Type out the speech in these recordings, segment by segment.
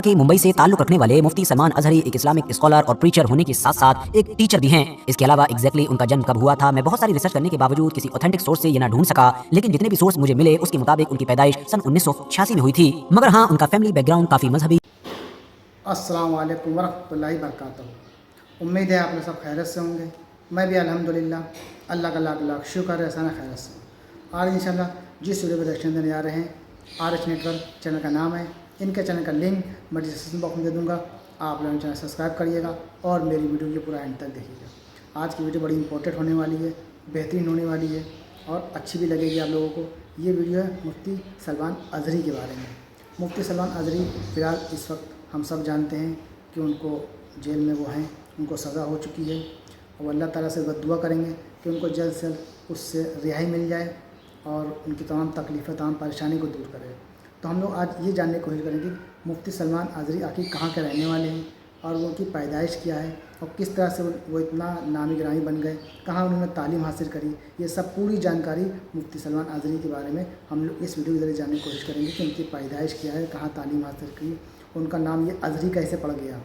कि मुंबई से ताल्लुक रखने वाले मुफ्ती सलमान अजहरी एक इस्लामिक स्कॉलर और प्रीचर होने के साथ साथ एक टीचर भी हैं। इसके अलावा एग्जैक्टली उनका जन्म कब हुआ था मैं बहुत सारी रिसर्च करने के बावजूद किसी ऑथेंटिक सोर्स से ये ना ढूंढ सका, लेकिन जितने भी सोर्स मुझे मिले उसके मुताबिक उनकी पैदाइश सन 1986 में हुई थी। मगर हाँ, उनका फैमिली बैकग्राउंड काफी मजहबी। अस्सलाम वालेकुम वरहमतुल्लाहि बरकातहू। उम्मीद है आप लोग सब खैरियत से होंगे। मैं भी अल्हम्दुलिल्लाह अल्लाह का लाख लाख शुक्र है साना खैरियत से। आज इंशाल्लाह जिस वीडियो पर रिएक्शन देने आ रहे हैं, RH नेटवर्क चैनल का नाम है। इनके चैनल का लिंक मैं डिस्क्रिप्शन बॉक्स में दे दूँगा। आप लोग चैनल सब्सक्राइब करिएगा और मेरी वीडियो की पूरा एंड तक देखिएगा। आज की वीडियो बड़ी इंपॉर्टेंट होने वाली है, बेहतरीन होने वाली है और अच्छी भी लगेगी आप लोगों को। ये वीडियो है मुफ्ती सलमान अजहरी के बारे में। मुफ्ती सलमान अजहरी फ़िलहाल इस वक्त हम सब जानते हैं कि उनको जेल में वो हैं, उनको सज़ा हो चुकी है और अल्लाह ताला से दुआ करेंगे कि उनको जल्द से जल्द उससे रिहाई मिल जाए और उनकी तमाम तकलीफ़ें, तमाम परेशानी को दूर करे। तो हम लोग आज ये जानने की कोशिश करेंगे मुफ्ती सलमान अजहरी आखिर कहाँ के रहने वाले हैं और वो उनकी पैदाइश क्या है और किस तरह से वो इतना नामी गिरामी बन गए, कहाँ उन्होंने तालीम हासिल करी। ये सब पूरी जानकारी मुफ्ती सलमान अजहरी के बारे में हम लोग इस वीडियो के ज़रिए जानने की कोशिश करेंगे कि उनकी पैदाइश क्या है, कहाँ तालीम हासिल की, उनका नाम ये अजहरी कैसे पड़ गया।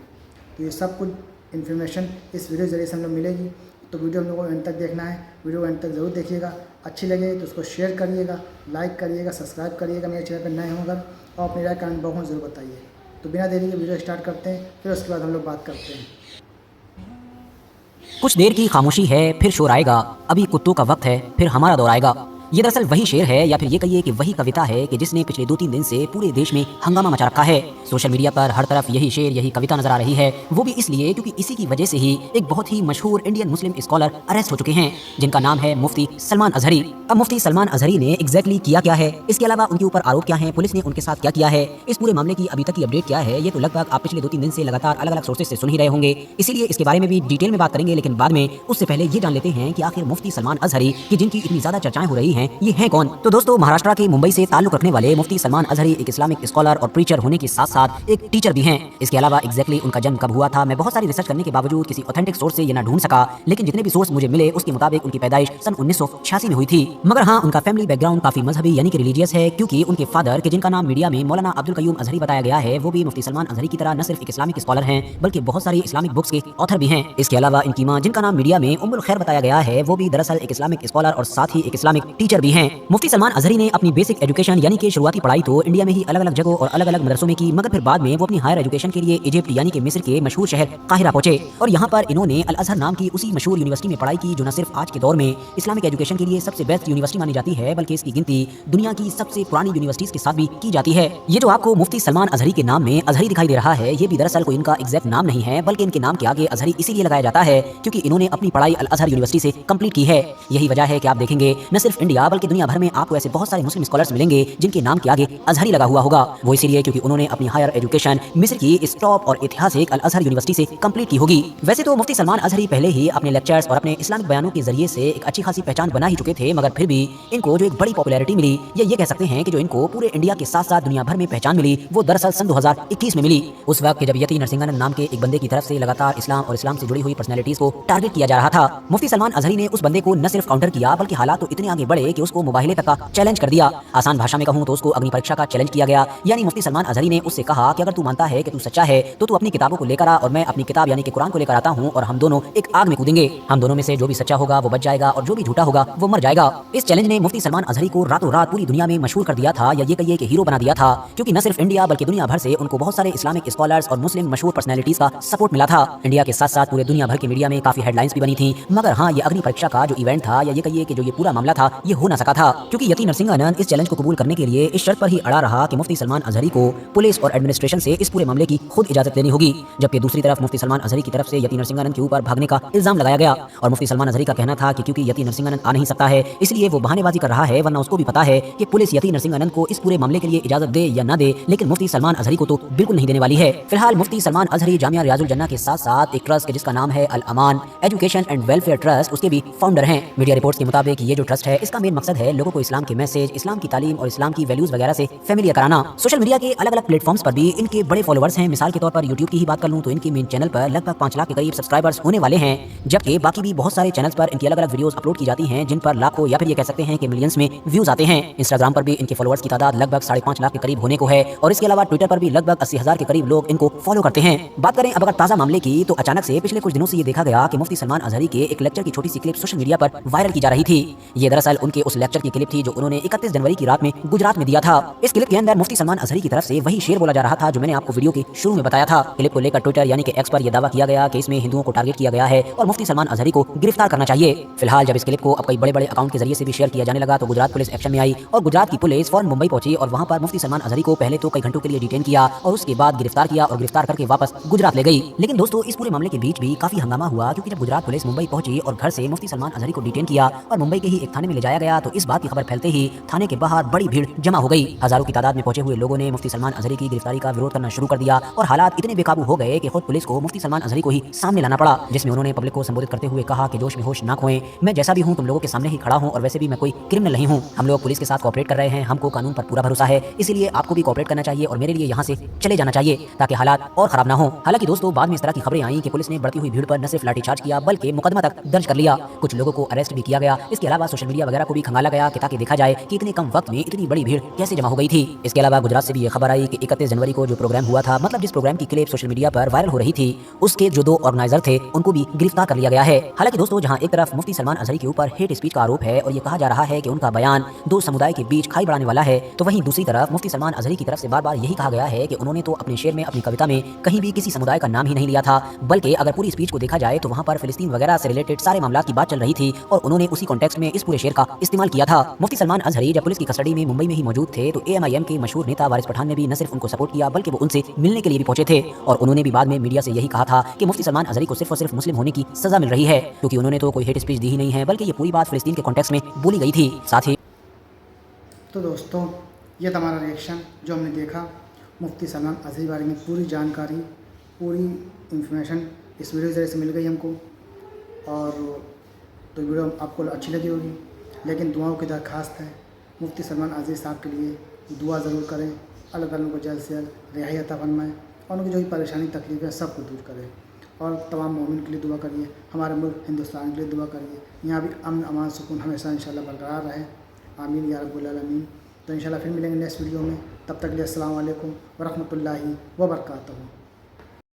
तो ये सब कुछ इन्फॉर्मेशन इस वीडियो के ज़रिए से हम लोग मिलेगी। तो वीडियो हम लोगों को एंड तक देखना है। वीडियो एंड तक ज़रूर देखिएगा। अच्छी लगे तो उसको शेयर करिएगा, लाइक करिएगा, सब्सक्राइब करिएगा मेरे चैनल पर नए हो अगर, और अपनी राय कमेंट बॉक्स में ज़रूर बताइए। तो बिना देरी के वीडियो स्टार्ट करते हैं, फिर उसके बाद हम लोग बात करते हैं। कुछ देर की खामोशी है, फिर शोर आएगा। अभी कुत्तों का वक्त है, फिर हमारा दौर आएगा। ये दरअसल वही शेर है या फिर ये कहिए कि वही कविता है कि जिसने पिछले 2-3 दिन से पूरे देश में हंगामा मचा रखा है। सोशल मीडिया पर हर तरफ यही शेर, यही कविता नजर आ रही है। वो भी इसलिए क्योंकि इसी की वजह से ही एक बहुत ही मशहूर इंडियन मुस्लिम स्कॉलर अरेस्ट हो चुके हैं, जिनका नाम है मुफ्ती सलमान अजहरी। अब मुफ्ती सलमान अजहरी ने एग्जैक्टली किया क्या है, इसके अलावा उनके ऊपर आरोप क्या है, पुलिस ने उनके साथ क्या किया है, इस पूरे मामले की अभी तक की अपडेट क्या है, ये तो लगभग आप पिछले 2-3 दिन से लगातार अलग अलग सोर्सेज से सुन ही रहे होंगे। इसीलिए इसके बारे में भी डिटेल में बात करेंगे, लेकिन बाद में उससे पहले ये जान लेते हैं कि आखिर मुफ्ती सलमान अजहरी की जिनकी इतनी ज्यादा चर्चाएं हो रही हैं, ये हैं कौन। तो दोस्तों, महाराष्ट्र के मुंबई से ताल्लुक रखने वाले मुफ्ती सलमान अजहरी एक इस्लामिक स्कॉलर और प्रीचर होने के साथ साथ एक टीचर भी हैं। इसके अलावा एग्जैक्टली उनका जन्म कब हुआ था मैं बहुत सारी रिसर्च करने के बावजूद किसी ऑथेंटिक सोर्स से ये ना ढूंढ सका, लेकिन जितने भी सोर्स मुझे मिले उसके मुताबिक उनकी पैदाइश सन 1986 में हुई थी। मगर हाँ, उनका फैमिली बैकग्राउंड काफी मजहबी यानी कि रिलीजियस है, क्योंकि उनके फादर के जिनका नाम मीडिया में मौलाना अब्दुल कयूम अजहरी बताया गया है, वो भी मुफ्ती सलमान अजहरी की तरह न सिर्फ एक इस्लामिक स्कॉलर हैं बल्कि बहुत सारी इस्लामिक बुक्स के ऑथर भी हैं। इसके अलावा इनकी मां, जिनका नाम मीडिया में उम्मुल खैर बताया गया है, वो भी दरअसल एक इस्लामिक स्कॉलर और साथ ही एक इस्लामिक टीचर भी हैं। मुफ्ती सलमान अजहरी ने अपनी बेसिक एजुकेशन यानी कि शुरुआती पढ़ाई तो इंडिया में ही अलग अलग जगहों और अलग अलग मदरसों में की, मगर फिर बाद में वो अपनी हायर एजुकेशन के लिए इजिप्ट यानी कि मिस्र के मशहूर शहर काहिरा पहुंचे और यहाँ पर इन्होंने अल अजहर नाम की उसी मशहूर यूनिवर्सिटी में पढ़ाई की, जो न सिर्फ आज के दौर में इस्लामिक एजुकेशन के लिए सबसे बेस्ट यूनिवर्सिटी मानी जाती है, बल्कि इसकी गिनती दुनिया की सबसे पुरानी यूनिवर्सिटीज के साथ भी की जाती है। ये जो आपको मुफ्ती सलमान अजहरी के नाम में अजहरी दिखाई दे रहा है, ये भी दरअसल कोई इनका एग्जैक्ट नाम नहीं है, बल्कि इनके नाम के आगे अजहरी इसीलिए लगाया जाता है क्योंकि इन्होंने अपनी पढ़ाई अल अजहर यूनिवर्सिटी से कंप्लीट की है। यही वजह है कि आप देखेंगे न सिर्फ इंडिया बल्कि दुनिया भर में आपको ऐसे बहुत सारे मुस्लिम स्कॉलर्स मिलेंगे जिनके नाम के आगे अजहरी लगा हुआ होगा। वो इसीलिए क्योंकि उन्होंने अपनी हायर एजुकेशन मिस्र की इस टॉप और ऐतिहासिक अल अजहर यूनिवर्सिटी से कंप्लीट की होगी। वैसे तो मुफ्ती सलमान अजहरी पहले ही अपने लेक्चर्स और अपने इस्लामिक बयानों के जरिए से एक अच्छी खासी पहचान बना ही चुके थे, मगर फिर भी इनको जो एक बड़ी पॉपुलैरिटी मिली, या ये कह सकते हैं कि जो इनको पूरे इंडिया के साथ साथ दुनिया भर में पहचान मिली, वो दरअसल सन 2021 में मिली। उस वक्त जब यती नरसिंहानंद नाम के एक बंदे की तरफ से लगातार इस्लाम और इस्लाम से जुड़ी हुई पर्सनैलिटीज को टारगेट किया जा रहा था। मुफ्ती सलमान अजहरी ने उस बंदे को न सिर्फ काउंटर किया बल्कि हालात तो इतने आगे बढ़े कि उसको मुबाहिले तक का चैलेंज कर दिया। आसान भाषा में कहूं तो उसको अग्नि परीक्षा का चैलेंज किया गया। यानी मुफ्ती सलमान अजहरी ने उससे कहा कि अगर तू मानता है कि तू सच्चा है तो तू अपनी किताबों को लेकर आ और मैं अपनी किताब यानी कि कुरान को लेकर आता हूं और हम दोनों एक आग में कूदेंगे। हम दोनों में से जो भी सच्चा होगा वो बच जाएगा और जो भी झूठा होगा वो मर जाएगा। इस चैलेंज ने मुफ्ती सलमान अजहरी को रातों रात पूरी दुनिया में मशहूर कर दिया था, या ये कहिए कि हीरो बना दिया था, क्योंकि न सिर्फ इंडिया बल्कि दुनिया भर से उनको बहुत सारे इस्लामिक स्कॉलर्स और मुस्लिम मशहूर पर्सनैलिटीज का सपोर्ट मिला था। इंडिया के साथ साथ पूरे दुनिया भर के मीडिया में काफी हेडलाइंस भी बनी थी। मगर हाँ, ये अग्नि परीक्षा का जो इवेंट था, या ये कहिए कि जो ये पूरा मामला था, ये हो ना सका था, क्योंकि यती नरसिंहानंद इस चैलेंज को कबूल करने के लिए इस शर्त पर ही अड़ा रहा कि मुफ्ती सलमान अजहरी को पुलिस और एडमिनिस्ट्रेशन से इस पूरे मामले की खुद इजाजत लेनी होगी। जबकि दूसरी तरफ मुफ्ती सलमान अजहरी की तरफ से यती नरसिंहानंद के ऊपर भागने का इल्जाम लगाया गया और मुफ्ती सलमान अजहरी का कहना था कि क्योंकि यती नरसिंहानंद आ नहीं सकता है इसलिए वो बहानेबाजी कर रहा है, वरना उसको भी पता है कि पुलिस यती नरसिंहानंद को इस पूरे मामले के लिए इजाजत दे या ना दे, लेकिन मुफ्ती सलमान अजहरी को तो बिल्कुल नहीं देने वाली है। फिलहाल मुफ्ती सलमान अजहरी जामिया रियाजुल जन्ना के साथ साथ एक ट्रस्ट जिसका नाम है अल अमान एजुकेशन एंड वेलफेयर ट्रस्ट, उसके भी फाउंडर हैं। मीडिया रिपोर्ट्स के मुताबिक ये जो ट्रस्ट है इसका मेन मकसद है लोगों को इस्लाम के मैसेज, इस्लाम की तालीम और इस्लाम की वैल्यूज वगैरह से फेमिलियर कराना। सोशल मीडिया के अलग अलग प्लेटफॉर्म्स पर भी इनके बड़े फॉलोअर्स हैं। मिसाल के तौर पर यूट्यूब की ही बात कर लूं तो इनके मेन चैनल पर लगभग 5 लाख के करीब सब्सक्राइबर्स होने वाले हैं, जबकि बाकी भी बहुत सारे चैनल्स पर इनकी अलग अलग वीडियोस अपलोड की जाती हैं जिन पर लाखों या फिर ये कह सकते हैं कि मिलियंस में व्यूज आते हैं। इंस्टाग्राम पर भी इनके फॉलोअर्स की तादाद लगभग 5.5 लाख के करीब होने को है और इसके अलावा ट्विटर पर भी लगभग 80,000 के करीब लोग इनको फॉलो करते हैं। बात करें अब अगर ताजा मामले की, तो अचानक से पिछले कुछ दिनों से ये देखा गया कि मुफ्ती सलमान अजहरी के एक लेक्चर की छोटी सी क्लिप सोशल मीडिया पर वायरल की जा रही थी। ये दरअसल उनके उस लेक्चर की क्लिप थी जो उन्होंने 31 जनवरी की रात में गुजरात में दिया था। इस क्लिप के अंदर मुफ्ती सलमान अजहरी की तरफ से वही शेर बोला जा रहा था जो मैंने आपको वीडियो के शुरू में बताया था। क्लिप को लेकर ट्विटर यानी कि एक्स पर यह दावा किया गया कि इसमें हिंदुओं को टारगेट किया गया है और मुफ्ती सलमान अजहरी को गिरफ्तार करना चाहिए। फिलहाल जब इस क्लिप को अब कई बड़े बड़े अकाउंट के जरिए से भी शेयर किया जाने लगा तो गुजरात पुलिस एक्शन में आई और गुजरात की पुलिस फौरन मुंबई पहुंची और वहां पर मुफ्ती सलमान अजहरी को पहले तो कई घंटों के लिए डिटेन किया और उसके बाद गिरफ्तार किया और गिरफ्तार करके वापस गुजरात ले गई। लेकिन दोस्तों, इस पूरे मामले के बीच भी काफी हंगामा हुआ, क्योंकि जब गुजरात पुलिस मुंबई पहुंची और घर से मुफ्ती सलमान अजहरी को डिटेन किया और मुंबई के ही एक थाने में ले जाया गया तो इस बात की खबर फैलते ही थाने के बाहर बड़ी भीड़ जमा हो गई। हजारों की तादाद में पहुंचे हुए लोगों ने मुफ्ती सलमान अजहरी की गिरफ्तारी का विरोध करना शुरू कर दिया और हालात इतने बेकाबू हो गए कि खुद पुलिस को मुफ्ती सलमान अजहरी को ही सामने लाना पड़ा, जिसमें उन्होंने पब्लिक को संबोधित करते हुए कहा कि जोश में होश ना खोएं, मैं जैसा भी हूं तुम लोगों के सामने ही खड़ा हूं और वैसे भी मैं कोई क्रिमिनल नहीं हूं। हम लोग पुलिस के साथ कोऑपरेट कर रहे हैं, हमको कानून पर पूरा भरोसा है, इसीलिए आपको भी कोऑपरेट करना चाहिए और मेरे लिए यहाँ से चले जाना चाहिए ताकि हालात और खराब ना हो। हालांकि दोस्तों, बाद में इस तरह की खबरें आई कि पुलिस ने बढ़ती हुई भीड़ पर न सिर्फ लाठीचार्ज किया बल्कि मुकदमा तक दर्ज कर लिया, कुछ लोगों को अरेस्ट भी किया गया। इसके अलावा सोशल मीडिया वगैरह को भी खंगाला गया कि ताकि देखा जाए कि इतने कम वक्त में इतनी बड़ी भीड़ कैसे जमा हो गई थी। इसके अलावा गुजरात से भी ये खबर आई कि 31 जनवरी को जो प्रोग्राम हुआ था, मतलब जिस प्रोग्राम की क्लिप सोशल मीडिया पर वायरल हो रही थी, उसके जो 2 ऑर्गेनाइजर थे उनको भी गिरफ्तार कर लिया गया है। हालांकि दोस्तों, जहां एक तरफ मुफ्ती सलमान अजहरी के ऊपर हेट स्पीच का आरोप है और ये कहा जा रहा है कि उनका बयान 2 समुदाय के बीच खाई बढ़ाने वाला है, तो वहीं दूसरी तरफ मुफ्ती सलमान अजहरी की तरफ से बार बार यही कहा गया है कि उन्होंने तो अपने शेर में, अपनी कविता में कहीं भी किसी समुदाय का नाम ही नहीं लिया था, बल्कि अगर पूरी स्पीच को देखा जाए तो वहां पर फिलिस्तीन वगैरह से रिलेटेड सारे मामलों की बात चल रही थी और उन्होंने उसी कॉन्टेक्स्ट में इस पूरे शेर का इस्तेमाल किया था। मुफ्ती सलमान अजहरी जब पुलिस की कस्टडी में मुंबई में ही मौजूद थे तो AMIM के मशहूर नेता वारिस पठान ने भी न सिर्फ उनको सपोर्ट किया बल्कि वो उनसे मिलने के लिए भी पहुंचे थे और उन्होंने भी बाद में मीडिया से यही कहा था कि मुफ्ती सलमान अजहरी को सिर्फ और सिर्फ मुस्लिम होने की सजा मिल रही है, क्योंकि उन्होंने तो कोई हेट स्पीच दी ही नहीं है, बल्कि ये पूरी बात फिलिस्तीन के कॉन्टेक्स्ट में बोली गई थी। साथ ही तो दोस्तों, ये था हमारा रिएक्शन जो हमने देखा मुफ्ती सलमान अजहरी बारे में। पूरी जानकारी, पूरी इंफॉर्मेशन इस वीडियो के ज़रिए से मिल गई हमको और तो वीडियो आपको अच्छी लगी होगी, लेकिन दुआओं की दरख्वास्त है मुफ्ती सलमान अजहरी साहब के लिए दुआ ज़रूर करें, अल्लाह ताला उनको जल्द से जल्द रिहाई अता फरमाए और उनकी जो भी परेशानी तकलीफ है सबको दूर करे और तमाम मोमिन के लिए दुआ करिए, हमारे मुल्क हिंदुस्तान के लिए दुआ करिए, यहाँ भी अमन अमान सुकून हमेशा इंशाल्लाह बरकरार रहे। आमीन या रब्बुल आलमीन। तो इंशाल्लाह फिर मिलेंगे नेक्स्ट वीडियो में, तब तक के लिए अस्सलाम वालेकुम व रहमतुल्लाहि व बरकातहू।